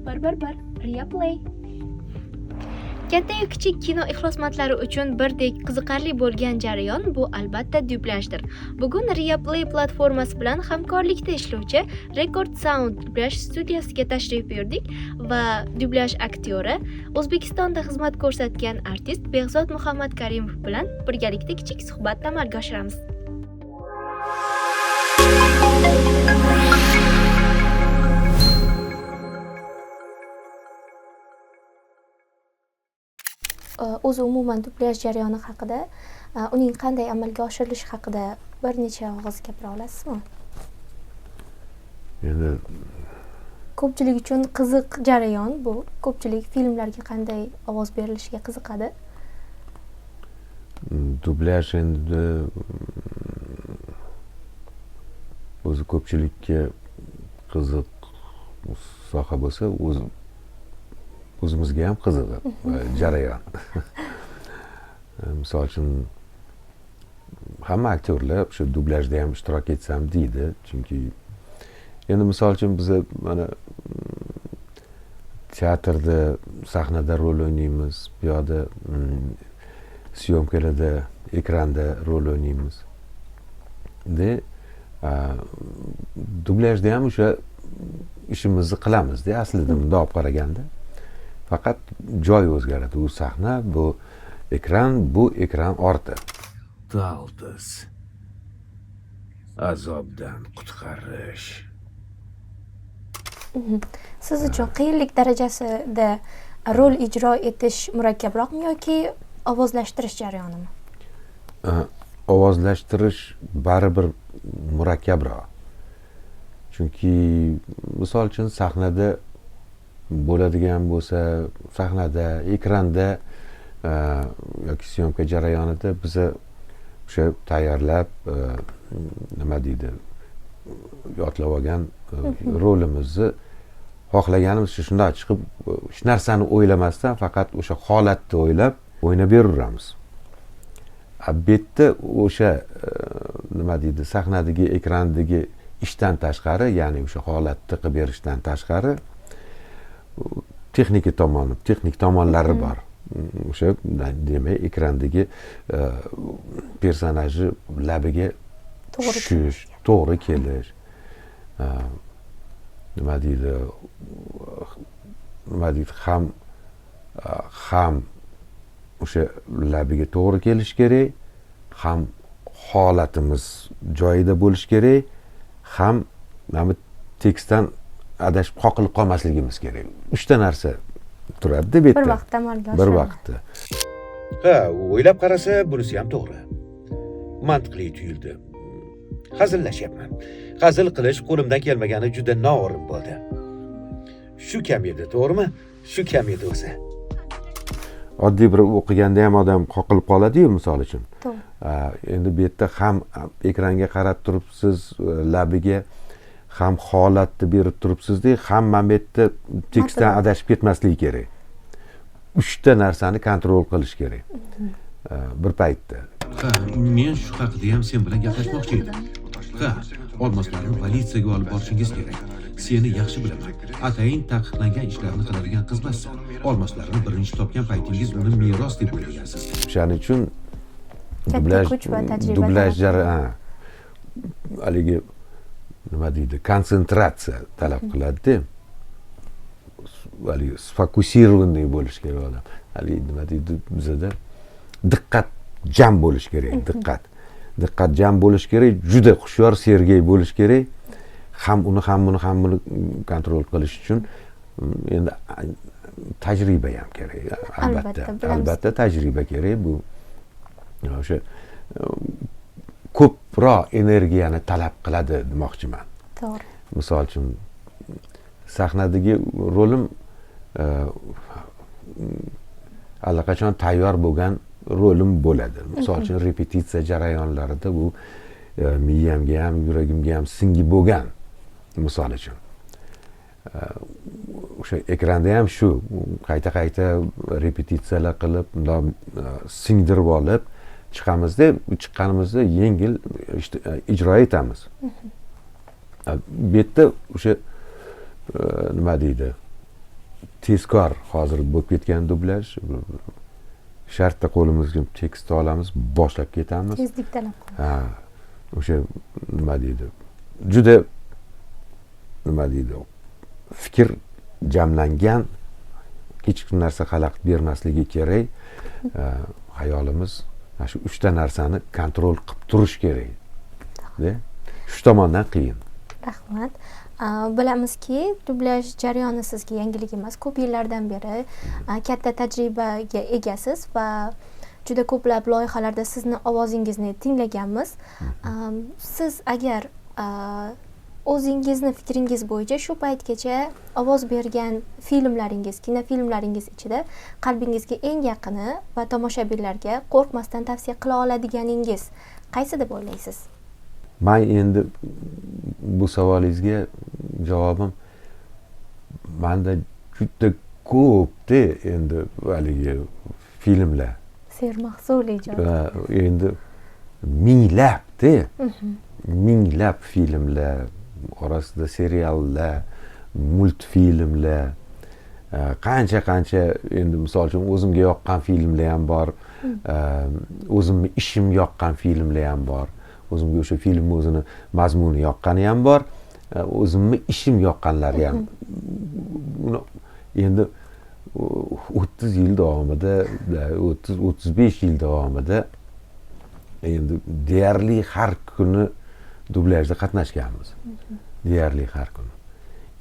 111 Replay. Katta-yu kichik kino ixlosmandlari uchun birdek qiziqarli bo'lgan jarayon bu albatta dublyajdir. Bugun Replay platformasi bilan hamkorlikda ishlovchi Record Sound dublyaj studiyasiga tashrif buyurdik va dublyaj aktyori, O'zbekistonda xizmat ko'rsatgan artist Behzod Muhammad Karimov bilan birgalikda kichik suhbat amalga oshiramiz. O'zi umuman dublyaj jarayoni haqida, uning qanday amalga oshirilishi haqida bir necha og'iz gapira olasizmi? Endi Ko'pchilik uchun qiziq jarayon bu. Ko'pchilik filmlarga qanday ovoz berilishiga qiziqadi. dublyaj endi o'zi ko'pchilikka qiziq soha bo'lsa, o'zimizga ham qiziq jarayon. Misol uchun hamma aktyorlar shu dublyajda ham ishtirok etsam deydi, chunki endi misol uchun biz mana teatrda, sahnada rol o'ynaymiz, bu yoqda syomkalarda, ekranda rol o'ynaymiz. Dublyajda ham o'sha ishimizni qilamizda, aslida bunday olib qaraganda. Faqat joy o'zgaradi. U sahna, bu ekran orti. Taltis. Azobdan qutqarish. Siz uchun qiyinlik darajasida rol ijro etish murakkabroqmi yoki ovozlashtirish jarayonimi? Ovozlashtirish baribir murakkabroq. Chunki misol uchun sahnada bo'ladigan bo'lsa, sahnada, ekranda yoki syomka jarayonida biz o'sha tayyorlab, nima deydi, yodlab olgan rolimizni xohlaganimiz shunday chiqib, hech narsani o'ylamasdan faqat o'sha holatni o'ylab o'ynab beraveramiz. Bu yerda o'sha nima deydi, sahnadagi, ekrandagi ishdan tashqari, ya'ni o'sha holatni qilib berishdan tashqari texnik tomonlari bor. O'sha demak, ekrandagi personajni labiga tushish, to'g'ri kelish, nima deydi, ham o'sha labiga to'g'ri kelish kerak, ham holatimiz joyida bo'lish kerak, ham tekstdan adashib qoqilib qolmasligimiz kerak. 3 ta narsa turadi deb aytdi. Bir vaqtda amalga oshiradi. Bir vaqtda. Ha, o'ylab qarasa bunisi ham to'g'ri. Mantiqli tuyuldi. Hazillashyapman. Hazil qilish qo'limdan kelmagani juda noo'rin bo'ldi. Shu kam edi, to'g'rimi? Shu kam edi o'zi. Oddiy bir o'qiganda ham odam qoqilib qoladi-yu, misol uchun. Endi bu yerda ham ekranga qarab turibsiz, labiga ham holatni berib turibsiz-da, hamma yerda tekstdan adashib ketmasligi kerak. 3 ta narsani kontrol qilish kerak. Bir paytda. Ha, men shu haqida ham sen bilan gaplashmoqchi edim. Ha, olmoslarni politsiyaga olib borishingiz kerak. Seni yaxshi bilaman. Atayin taqiqlangan ishlarni qiladigan qizmasan. Olmoslarni birinchi topgan paytingiz uni meros deb o'ylagansiz. O'shaning uchun dublyaj jarayoni haligi nima deydi, konsentratsiya talab qiladi-da. Haligi sfokusirованный bo'lish kerak odam. Haligi nima deydi, bizda diqqat jam bo'lish kerak, diqqat jam bo'lish kerak, juda hushyor, sergey bo'lish kerak. Ham uni ham buni kontrol qilish uchun endi tajriba ham kerak, albatta tajriba kerak. Bu o'sha ko'proq energiyani talab qiladi demoqchiman. To'g'ri. Misol uchun sahnadagi rolim allaqachon tayyor bo'lgan rolim bo'ladi. Misol uchun repetitsiya jarayonlarida bu miyamga ham, yuragimga ham singib bo'lgan. Misol uchun o'sha ekranda ham shu qayta repetitsiyalar qilib, singdirib olib chiqqanimizda yengil ijro etamiz. Bu yerda o'sha nima deydi, tezkor hozir bo'lib ketgan dublyaj. Shartta qo'limizga tekst olamiz, boshlab ketamiz. Tezlik talab qiladi. Ha, o'sha nima deydi? Juda nima deydi? Fikr jamlangan, hech bir narsa xalaqit bermasligi kerak. Xayolimiz mana shu 3 ta narsani kontrol qilib turish kerak. Shu tomondan qiyin. Rahmat. Bilamizki, dublyaj jarayoni sizga yangilik emas. Ko'p yillardan beri katta tajribaga egasiz va juda ko'plab loyihalarda sizni ovozingizni tinglaganmiz. Siz agar o'zingizni fikringiz bo'yicha shu paytgacha ovoz bergan filmlaringiz, kinofilmlaringiz ichida qalbingizga eng yaqini va tomoshabinlarga qo'rqmasdan tavsiya qila oladiganingiz qaysi deb o'ylaysiz? Men endi bu savolingizga javobim menda juda ko'pda endi haligi filmlar. Sermahsul ijod. Endi minglab filmlar, orasida seriallar, multfilmlar, qancha endi misol uchun o'zimga yoqqan filmlar ham bor, o'zimni ishim yoqqan filmlar ham bor. O'zimga o'sha film o'zini mazmuni yoqqani ham bor, o'zimni ishim yoqqanlari ham. Endi 30 yil davomida, 30-35 yil davomida endi deyarli har kuni dublyajda qatnashganmiz. Deyarli har kuni.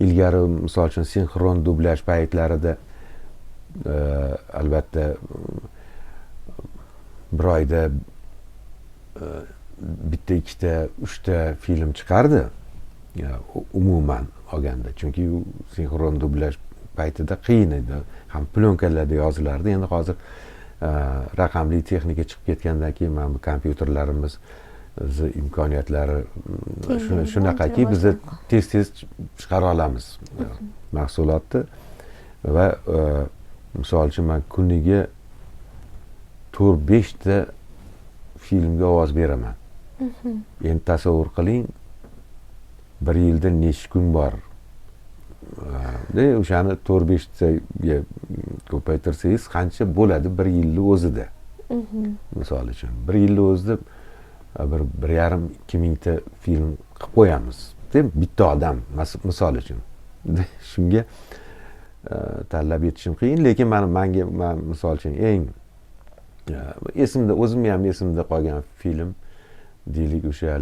Ilgari misol uchun sinxron dublyaj paytlarida albatta bir oyda bitta, ikkita, 3ta film chiqardi. Umuman olganda, chunki sinxron dublyaj paytida qiyin edi. Ham plyonkalarda yozilardi. Endi hozir raqamli texnika chiqib ketgandan keyin mana bu kompyuterlarimiz imkoniyatlari shunaqaki biz tez chiqara olamiz mahsulotni va misol uchun men kuniga 4-5 ta filmga ovoz beraman. Endi tasavvur qiling, bir yilda necha kun bor. O'shani 4-5 taga ko'paytirsangiz qancha bo'ladi bir yilni o'zida? Misol uchun, bir yilni o'zida 1,5-2 mingta film qilib qo'yamiz. Bitta odam misol uchun. Shunga tanlab yetishim qiyin, lekin menga misol uchun eng esimda, o'zimga ham esimda qolgan film deylik o'sha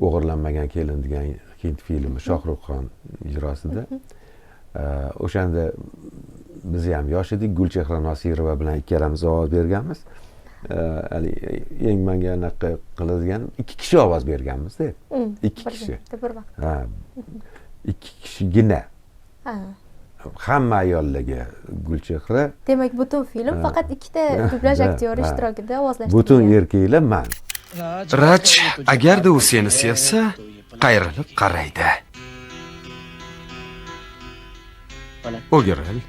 o'g'irlanmagan kelin degan hind filmi Shohruxxon ijrosida. O'shanda biz ham yosh edik, Gulchehra Nosirova bilan ikkalamiz ovoz berganmiz. Eng menga anaqa qiladigan 2 kishi ovoz berganmiz-da. 2 kishi. Bir vaqt. 2 kishigina. Hamma ayollarga Gulchehra. Demak, butun film faqat 2 ta dublyaj aktyori ishtirokida ovozlashtirilgan. Butun erkaklar men. Raj, agarda u seni sevsa, qayrilib qaraydi. O'giril.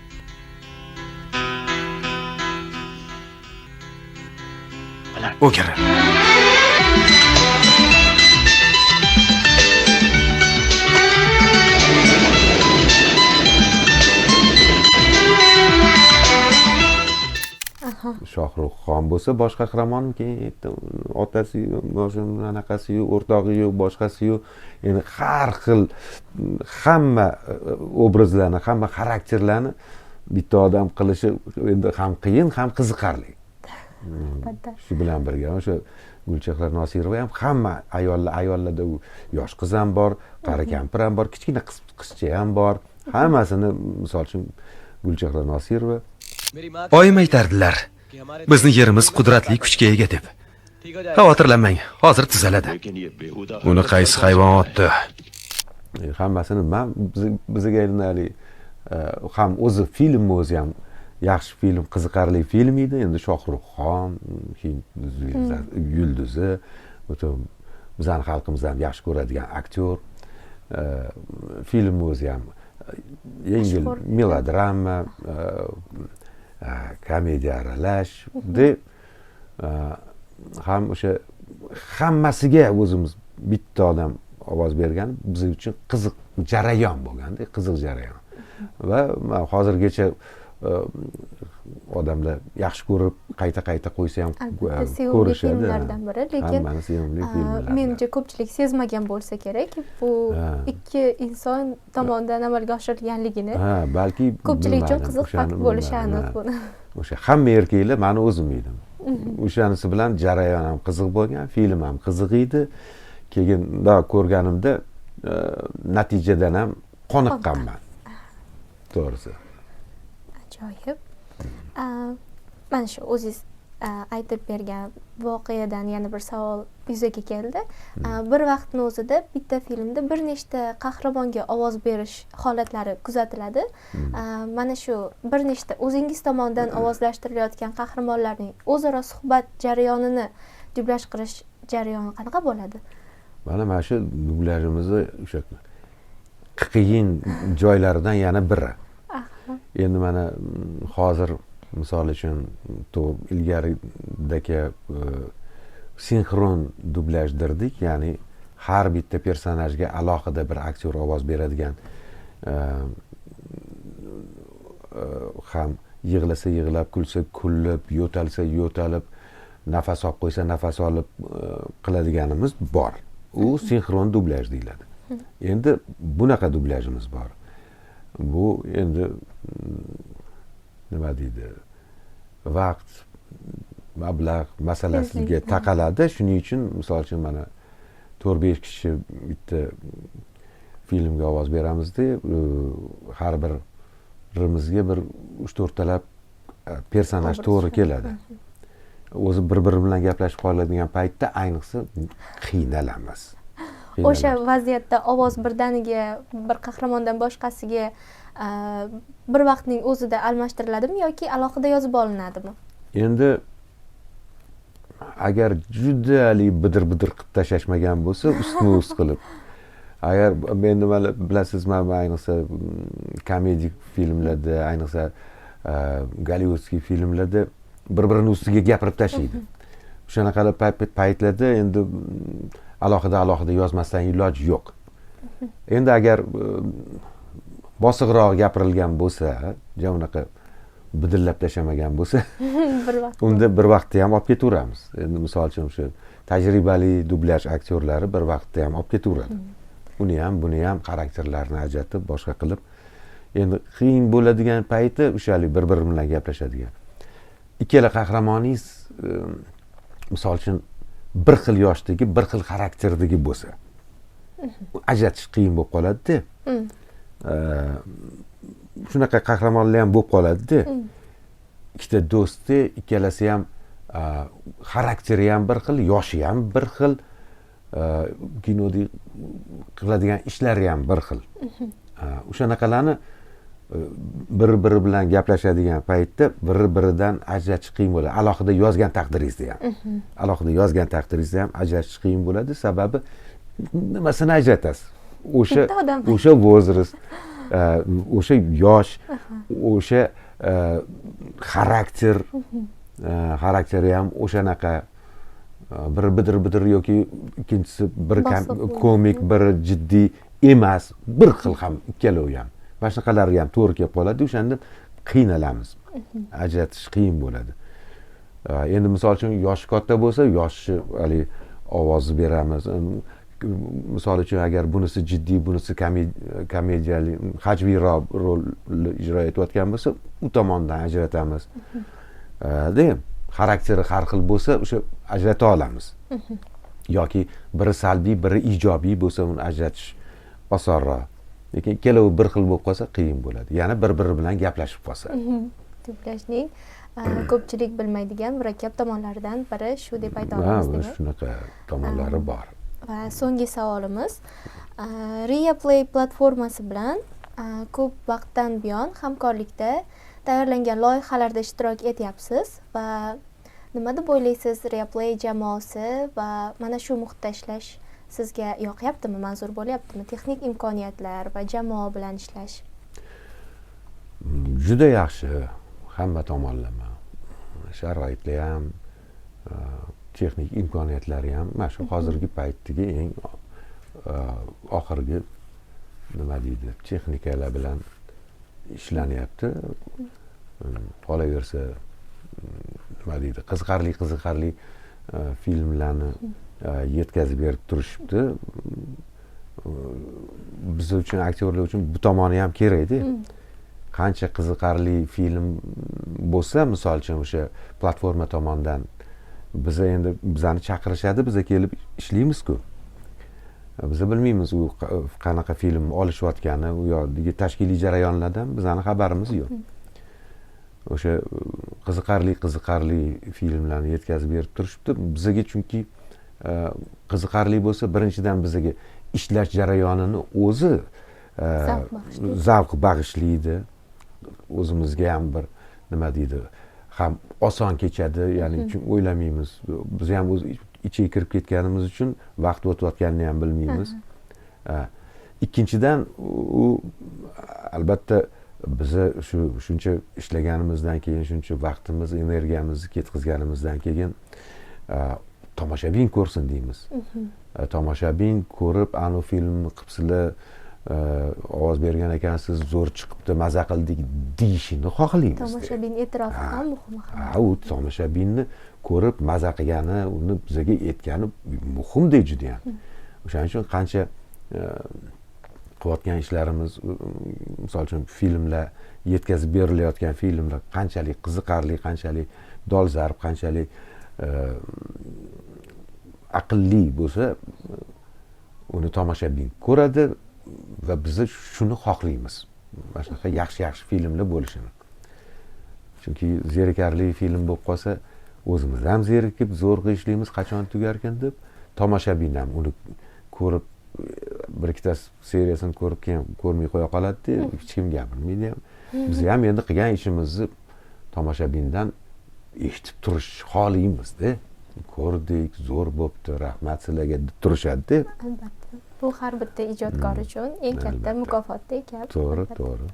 O'giril. Shohruxxon bo'lsa boshqa qahramon, keyin otasi, anaqasi, o'rtog'i, boshqasi, endi har xil hamma obrazlarni, hamma xarakterlarni bitta odam qilishi endi ham qiyin, ham qiziqarli. Shu bilan birga o'sha Gulchehra Nosirova ham hamma ayollarda yosh qiz ham bor, qari kampir ham bor, kichkina qizcha ham bor. Hammasini misol uchun Gulchehra Nosirova. Oyim aytardilar, bizni yerimiz qudratli kuchga ega deb. Xavotirlanmang, hozir tuzaladi. Uni qaysi hayvon otdi? Hammasini bizga endi ham o'zi filmni o'zi ham yaxshi film, qiziqarli film edi. Endi Shohruxxon, Hind yulduzi, bizning xalqimizdan yaxshi ko'radigan aktyor. Filmni o'zi ham yengil melodrama, komediya aralash deb ham o'sha hammasiga o'zimiz bitta odam ovoz bergan biz uchun qiziq jarayon bo'lganda, qiziq jarayon. va man hozirgacha odamlar yaxshi ko'rib qayta qo'ysa ham Albatta, sevimli ko'rishadi. filmlardan biri, lekin hammani sevimli filmlari. menimcha ko'pchilik sezmagan bo'lsa kerak bu ikki inson tomonidan amalga oshirilganligini. Ha, balki Ko'pchilik uchun bilmadim, qiziq o'shani fakt bo'lishi bilmadim, aniq ha. buni. O'sha hamma erkaklar mani o'zim edim. O'shanisi bilan jarayon ham qiziq bo'lgan, film ham qiziq edi. Keyin ko'rganimda natijadan ham qoniqqanman. To'g'risi. Ajoyib. Mana shu o'zingiz aytib bergan voqeadan yana bir savol yuzaga keldi. Bir vaqtning o'zida bitta filmda bir nechta qahramonga ovoz berish holatlari kuzatiladi. Mana shu bir nechta o'zingiz tomonidan ovozlashtirilayotgan qahramonlarning o'zaro suhbat jarayonini dublyaj qilish jarayoni qanaqa bo'ladi? Mana shu dublyajimizni o'sha qiyin joylaridan yana biri. Endi mana hozir misol uchun ilgaridagi sinxron dublyaj dirdik, ya'ni har bitta personajga alohida bir aktyor ovoz beradigan, ham yig'lasa yig'lab, kulsa kulib, yo'talsa yo'talib, nafas olib qo'ysa nafas olib qiladiganimiz bor. U sinxron dublyaj deyiladi. Endi bunaqa dublyajimiz bor. Bu endi nima deydi? Vaqt, mablag' masalasiga taqaladi. Shuning uchun misol uchun mana 4-5 kishi bitta filmga ovoz beramizda, har birimizga bir 3-4 talab personaj to'g'ri keladi. O'zi bir-biri bilan gaplashib qoladigan paytda ayniqsa qiynalamiz. O'sha vaziyatda ovoz birdaniga bir qahramondan boshqasiga bir vaqtning o'zida almashtiriladimi yoki alohida yozib olinadimi? Endi agar judalik bidir-bidir qilib tashlashmagan bo'lsa, ustma-ust qilib. Agar endi mana bilasizmi, ayniqsa komedik filmlarda, ayniqsa Gollivudskiy filmlarda bir-birini ustiga gapirib tashlaydi. O'shanaqa paytlarda endi alohida yozmasdan iloji yo'q. Endi agar bosiqroq gapirilgan bo'lsa, unaqa bidillab tashlamagan bo'lsa, unda bir vaqtda ham olib ketaveramiz. Endi misol uchun o'sha tajribali dublyaj aktyorlari bir vaqtda ham olib ketaveradi. Uni ham, buni ham xarakterlarini ajratib, boshqa qilib, endi qiyin bo'ladigan payti o'shalik bir-biri bilan gaplashadigan. Ikkala qahramoningiz misol uchun bir xil yoshdagi, bir xil xarakterdagi bo'lsa, ajratish qiyin bo'lib qoladi-da. Shunaqa qahramonlar ham bo'lib qoladi-da. Ikkita do'sti, ikkalasi ham xarakteri ham bir xil, yoshi ham bir xil, kinoda qiladigan ishlari ham bir xil. O'shanaqalarni bir-biri bilan gaplashadigan paytda bir-biridan ajratish qiyin bo'ladi. Alohida yozgan taqdiringizda ham ajratish qiyin bo'ladi. Sababi nimasini ajratasiz? O'sha возраст, o'sha yosh, o'sha xarakteri ham o'shanaqa, biri bidir yoki ikkinchisi bir komik, biri jiddiy emas, bir xil ham ikkalovi ham. Mana shunaqalari ham to'g'ri kelib qoladi, o'shanda qiynalamiz. Ajratish qiyin bo'ladi. Endi misol uchun yoshi katta bo'lsa, yoshi hali ovoz beramiz. Misol uchun agar bunisi jiddiy, bunisi komediyali, hajviyroq rol ijro etayotgan bo'lsa, u tomondan ajratamiz. Xarakteri har xil bo'lsa, o'sha ajrata olamiz. Yoki biri salbiy, biri ijobiy bo'lsa, uni ajratish osonroq. Lekin ikkalovi bir xil bo'lib qolsa qiyin bo'ladi. Yana bir-biri bilan gaplashib qolsa. Dublyajning ko'pchilik bilmaydigan murakkab tomonlaridan biri shu deb ayta olamiz, demak. Shunaqa tomonlari bor. Va so'nggi savolimiz, Reaplay platformasi bilan ko'p vaqtdan buyon hamkorlikda tayyorlangan loyihalarda ishtirok etyapsiz va nima deb o'ylaysiz, Reaplay jamoasi va mana shu muhitda ishlash sizga yoqyaptimi, manzur bo'lyaptimi? Texnik imkoniyatlar va jamoa bilan ishlash. Juda yaxshi, hamma tomonlama. Sharoitlar ham, texnik imkoniyatlari ham mana shu hozirgi paytdagi eng oxirgi nima deydi, texnikalar bilan ishlanyapti. Qolaversa nima deydi, qiziqarli filmlarni yetkazib berib turishibdi. Biz uchun, aktyorlar uchun bu tomoni ham kerakda. Qancha qiziqarli film bo'lsa, misol uchun o'sha platforma tomonidan bizani chaqirishadi, biza kelib ishlaymiz-ku. Biz bilmaymiz u qanaqa film olishayotgani, u yoqdagi tashkiliy jarayonlardan bizani xabarimiz yo'q. O'sha qiziqarli filmlarni yetkazib berib turishibdi. Bizga chunki qiziqarli bo'lsa, birinchidan bizga ishlash jarayonini o'zi zavq bag'ishlaydi. O'zimizga ham bir nima deydi, ham oson kechadi, ya'ni o'ylamaymiz. Biz ham o'z ichiga kirib ketganimiz uchun vaqt o'tayotganini ham bilmaymiz. Ikkinchidan u albatta biza shuncha ishlaganimizdan keyin, shuncha vaqtimiz, energiyamizni ketkazganimizdan keyin tomoshabin ko'rsin deymiz. Tomoshabin ko'rib, anu filmni qilibsizlar, ovoz bergan ekansiz, zo'r chiqibdi, maza qildik deyishini xohlaymiz. Tomoshabin e'tirofi ham muhim. U tomoshabinni ko'rib maza qilgani, uni bizga aytgani muhimdek juda ham. O'shaning uchun qancha qilayotgan ishlarimiz, misol uchun filmlar, yetkazib berilayotgan filmlar qanchalik qiziqarli, qanchalik dolzarb, qanchalik aqlli bo'lsa, uni tomoshabin ko'radi va biz shuni xohlaymiz. Mana shunaqa yaxshi filmlar bo'lishini. Chunki zerikarli film bo'lib qolsa, o'zimiz ham zerikib, zo'rg'a ishlaymiz, qachon tugarkan deb, tomoshabin ham uni ko'rib, bir ikkita seriyasini ko'rib keyin ko'rmay qo'ya qoladi-da, hech kim gapirmaydi ham. Biz ham endi qilgan ishimizni tomoshabindan eshitib turish xohlaymiz-da. Ko'rdik, zo'r bo'pti, rahmat sizlarga deb turishadi-da. Albatta. Bu har bitta ijodkor uchun eng katta mukofotdek gap. To'g'ri.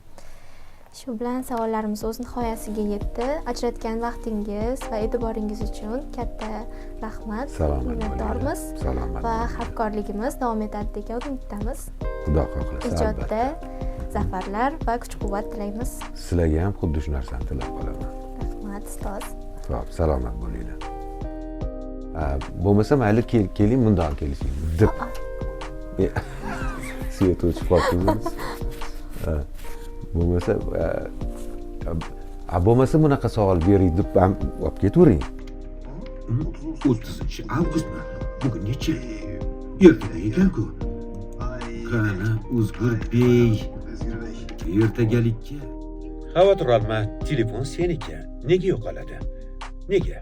Shu bilan savollarimiz o'z nihoyasiga yetdi. Ajratgan vaqtingiz va e'tiboringiz uchun katta rahmat. Minnatdormiz. Va hamkorligimiz davom etadi degan umiddamiz. Xudo xohlasa. Ijodda zafarlar va kuch-quvvat tilaymiz. Sizlarga ham xuddi shu narsani tilab qolaman. Rahmat, ustoz. Xo'p, salomat bo'linglar. Bo'lmasa mayli keling bundan kelishing deb. Svet o'chib qolibsiz. Bo'lmasa bunaqa savol bering deb ham olib ketavering. 30-avgustmi? Bugun necha? Ertaga ekan-ku. Qani, Uzgur bey. Ertagalikka. Xavotir olma, telefon seniki. Nega yo'qoladi? Nega?